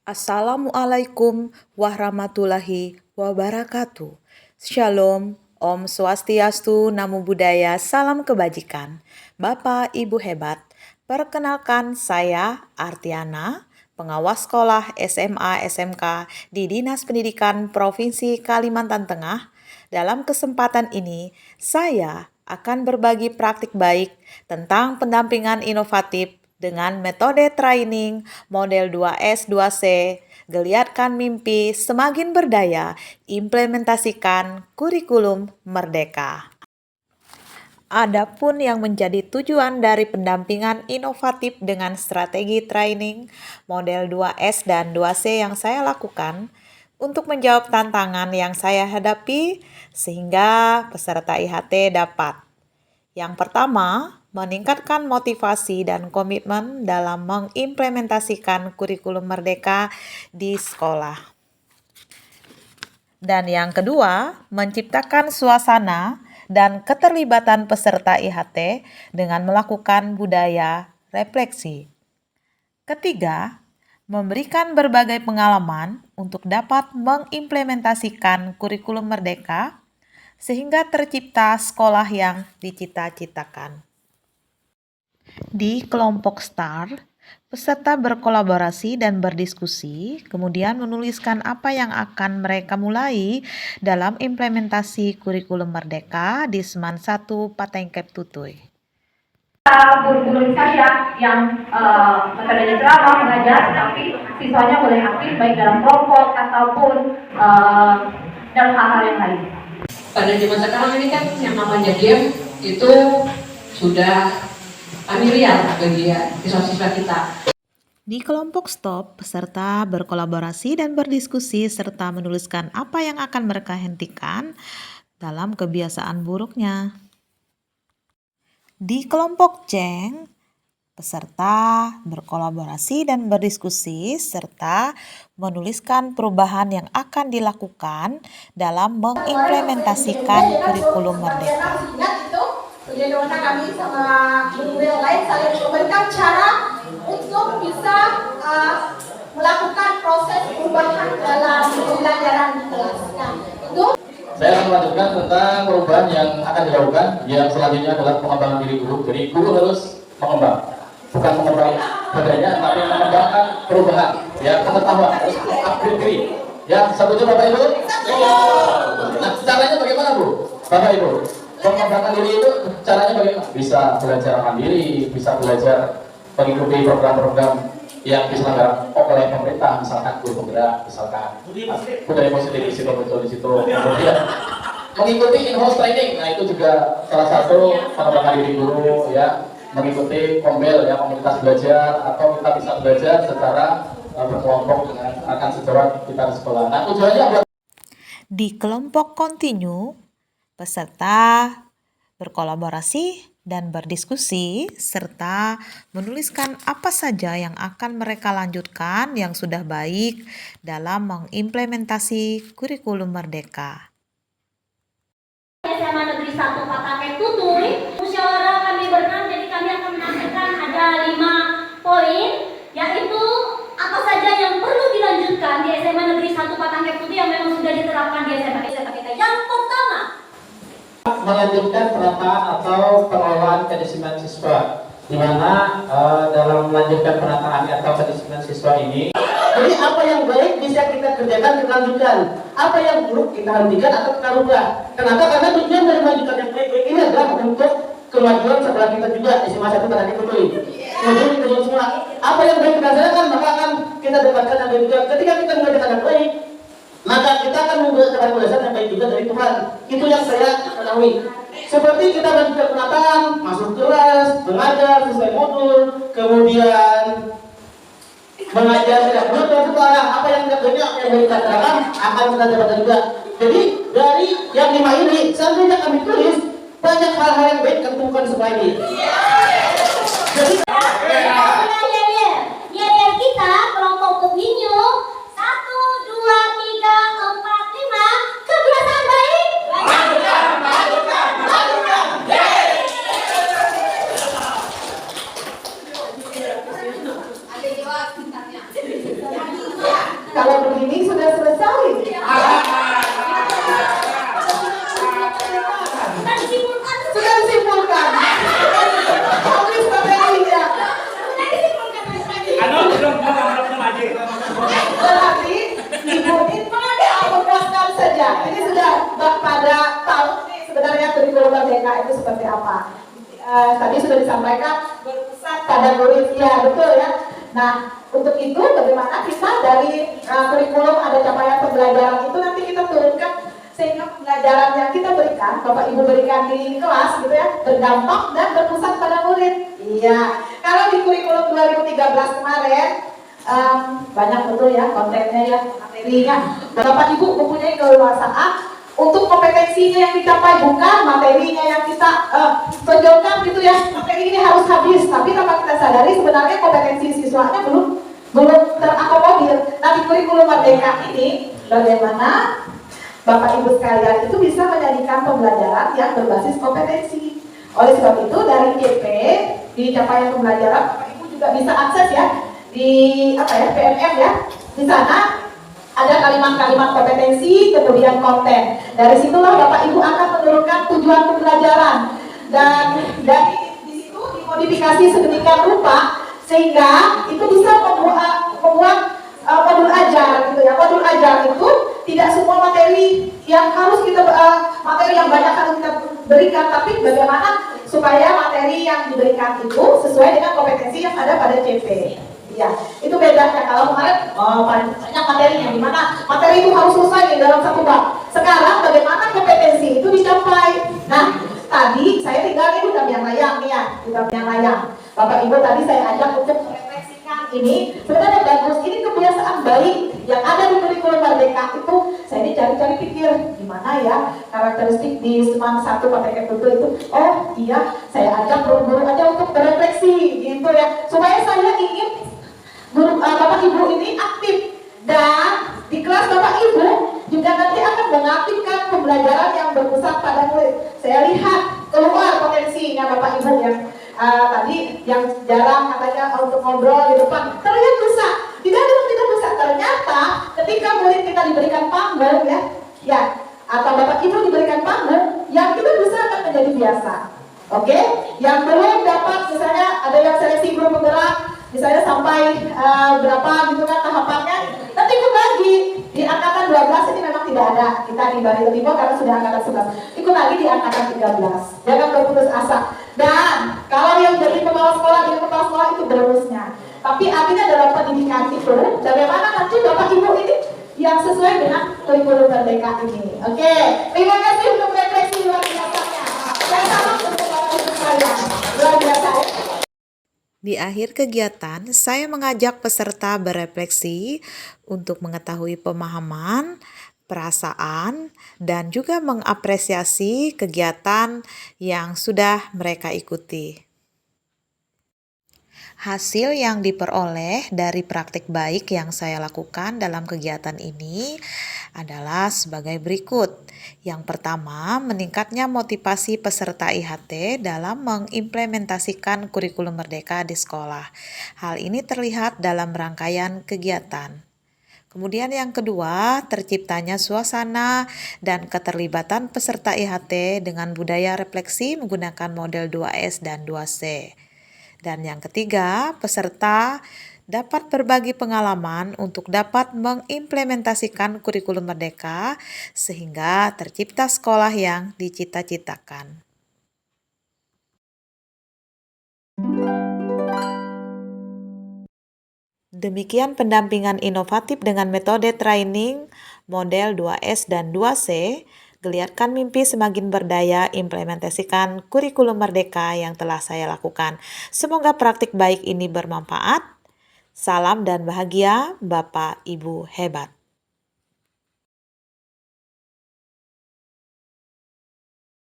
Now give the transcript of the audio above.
Assalamualaikum warahmatullahi wabarakatuh. Shalom, Om Swastiastu, Namo Buddhaya, salam kebajikan. Bapak, Ibu hebat, perkenalkan saya Artiana, pengawas sekolah SMA SMK di Dinas Pendidikan Provinsi Kalimantan Tengah. Dalam kesempatan ini, saya akan berbagi praktik baik tentang pendampingan inovatif dengan metode training model 2S 2C, geliatkan mimpi semakin berdaya, implementasikan kurikulum merdeka. Adapun yang menjadi tujuan dari pendampingan inovatif dengan strategi training model 2S dan 2C yang saya lakukan untuk menjawab tantangan yang saya hadapi sehingga peserta IHT dapat. Yang pertama, meningkatkan motivasi dan komitmen dalam mengimplementasikan kurikulum merdeka di sekolah. Dan yang kedua, menciptakan suasana dan keterlibatan peserta IHT dengan melakukan budaya refleksi. Ketiga, memberikan berbagai pengalaman untuk dapat mengimplementasikan kurikulum merdeka sehingga tercipta sekolah yang dicita-citakan. Di kelompok STAR, peserta berkolaborasi dan berdiskusi, kemudian menuliskan apa yang akan mereka mulai dalam implementasi kurikulum merdeka di Seman 1 Patengkep Tutuy. Guru-guru saya yang metodenya ceramah mengajar, tapi siswanya boleh aktif baik dalam kelompok ataupun dalam hal-hal yang lain. Pada zaman sekarang ini kan yang namanya game itu sudah familiar bagi siswa-siswa kita. Di kelompok STOP, peserta berkolaborasi dan berdiskusi serta menuliskan apa yang akan mereka hentikan dalam kebiasaan buruknya. Di kelompok CENG, peserta berkolaborasi dan berdiskusi serta menuliskan perubahan yang akan dilakukan dalam mengimplementasikan kurikulum merdeka. Bagaimana kami sama guru yang lain saling memberikan cara untuk bisa melakukan proses perubahan dalam pembelajaran di kelas. Nah, itu saya akan melanjutkan tentang perubahan yang akan dilakukan. Yang selanjutnya adalah pengembangan diri guru. Jadi guru harus mengembang, bukan mengembang badannya, tapi mengembangkan perubahan. Ya, pengetahuan harus upgrade diri. Ya, setuju Bapak Ibu? Nah, caranya bagaimana Bu? Bapak Ibu, pengembangan diri itu caranya bagaimana? Bisa belajar mandiri, bisa belajar mengikuti program-program yang diselenggarakan oleh pemerintah, misalkan guru penggerak, misalkan budaya positif di situ betul di situ. Kemudian mengikuti in-house training, nah itu juga salah satu pengembangan diri guru ya, mengikuti kombel ya, komunitas belajar, atau kita bisa belajar secara berkelompok dengan rekan sejawat kita di sekolah. Nah tujuannya buat di kelompok kontinu, peserta berkolaborasi dan berdiskusi serta menuliskan apa saja yang akan mereka lanjutkan yang sudah baik dalam mengimplementasi kurikulum merdeka. SMA Negeri 1 Patengkep Tutuy, musyawarah kami berenam, jadi kami akan menampilkan ada 5 poin, yaitu apa saja yang perlu dilanjutkan di SMA Negeri 1 Patengkep Tutuy yang memang sudah diterapkan di SMA kita. Yang pertama, melanjutkan penataan atau pengelolaan kedisiplinan siswa, di mana dalam melanjutkan penataan atau kedisiplinan siswa ini, jadi apa yang baik bisa kita kerjakan, kita lanjutkan, apa yang buruk kita hentikan atau kita rubah. Kenapa? Karena tujuan dari melanjutkan yang baik ini adalah untuk kemajuan sekolah kita juga di SMA 1 Patengkep Tutuy. Tujuan semua, apa yang baik kita laksanakan maka akan kita dapatkan yang baik juga. Ketika kita mengerjakan yang baik, maka kita akan mendapatkan balasan yang baik juga dari Tuhan. Itu yang saya ketahui. Seperti kita melanjutkan penataan, masuk kelas, mengajar sesuai modul, kemudian mengajar tidak benar dan sekarang apa yang kita banyak yang kita terangkan akan kita dapatkan juga. Jadi dari yang 5 ini, seandainya kami tulis banyak hal-hal yang baik yang temukan setelah ini. Jadi ya kita kelompok kontinu 1, 2, 3, 4, 5 kebiasaan baik. tadi sudah disampaikan berpusat pada murid, ya betul ya. Nah, untuk itu bagaimana kita dari kurikulum ada capaian pembelajaran itu nanti kita turunkan sehingga pembelajaran yang kita berikan, Bapak Ibu berikan di kelas gitu ya, berdampak dan berpusat pada murid. Iya, kalau di kurikulum 2013 kemarin banyak betul ya kontennya ya, materinya. Bapak Ibu mempunyai keleluasaan untuk kompetensinya yang dicapai, bukan materinya yang kita tonjolkan gitu ya. Materi ini harus habis, tapi tanpa kita sadari sebenarnya kompetensi siswanya belum terakomodir. Nah, di kurikulum Merdeka ini bagaimana Bapak Ibu sekalian itu bisa menjadikan pembelajaran yang berbasis kompetensi. Oleh sebab itu dari CP di capaian pembelajaran Bapak Ibu juga bisa akses ya di PMM ya. Di sana ada kalimat-kalimat kompetensi, kemudian konten. Dari situlah Bapak Ibu akan menurunkan tujuan pembelajaran dan dari di situ dimodifikasi sedemikian rupa sehingga itu bisa membuat modul ajar gitu ya. Modul ajar itu tidak semua materi yang harus kita materi yang banyak harus kita berikan, tapi bagaimana supaya materi yang diberikan itu sesuai dengan kompetensi yang ada pada CP. Ya, itu bedanya. Kalau kemarin banyak materinya, di mana materi itu harus selesai dalam satu bab. Sekarang bagaimana kompetensi itu dicapai. Nah, tadi saya tinggal di Duta Biang Layang nih ya, Duta Biang Layang. Bapak Ibu tadi saya ajak untuk merefleksikan ini. Sebenarnya bagus, ini kebiasaan baik yang ada di kurikulum Merdeka itu. Saya ini cari-cari pikir gimana ya karakteristik di Seman 1 Paket Tutu itu. Oh iya, saya ajak guru-guru aja untuk berefleksi gitu ya, supaya saya ingin Bapak Ibu ini aktif dan di kelas Bapak Ibu juga nanti akan mengaktifkan pembelajaran yang berpusat pada murid. Saya lihat keluar potensinya Bapak Ibu yang tadi yang jarang katanya untuk ngobrol di depan, terlihat bisa. Tidak bisa. Ternyata ketika murid kita diberikan panggung ya atau Bapak Ibu diberikan panggung, yang itu bisa akan menjadi biasa. Oke? Yang belum dapat misalnya ada yang seleksi guru penggerak misalnya sampai berapa gitu kan tahapannya, nanti ikut lagi di angkatan 12 ini memang tidak ada, kita di Barito Timur karena sudah angkatan 11, ikut lagi di angkatan 13, jangan berputus asa. Dan kalau yang jadi kepala sekolah itu bonusnya, tapi artinya dalam pendidikan itu bagaimana nanti Bapak Ibu ini yang sesuai dengan kurikulum Merdeka ini. Oke, terima kasih untuk refleksi luar biasanya. Saya salam untuk Bapak Ibu sekalian, luar biasa ya. Di akhir kegiatan, saya mengajak peserta berefleksi untuk mengetahui pemahaman, perasaan, dan juga mengapresiasi kegiatan yang sudah mereka ikuti. Hasil yang diperoleh dari praktik baik yang saya lakukan dalam kegiatan ini adalah sebagai berikut. Yang pertama, meningkatnya motivasi peserta IHT dalam mengimplementasikan kurikulum Merdeka di sekolah. Hal ini terlihat dalam rangkaian kegiatan. Kemudian yang kedua, terciptanya suasana dan keterlibatan peserta IHT dengan budaya refleksi menggunakan model 2S dan 2C. Dan yang ketiga, peserta dapat berbagi pengalaman untuk dapat mengimplementasikan kurikulum Merdeka sehingga tercipta sekolah yang dicita-citakan. Demikian pendampingan inovatif dengan metode training model 2S dan 2C. Geliatkan mimpi semakin berdaya, implementasikan kurikulum Merdeka yang telah saya lakukan. Semoga praktik baik ini bermanfaat. Salam dan bahagia, Bapak Ibu hebat.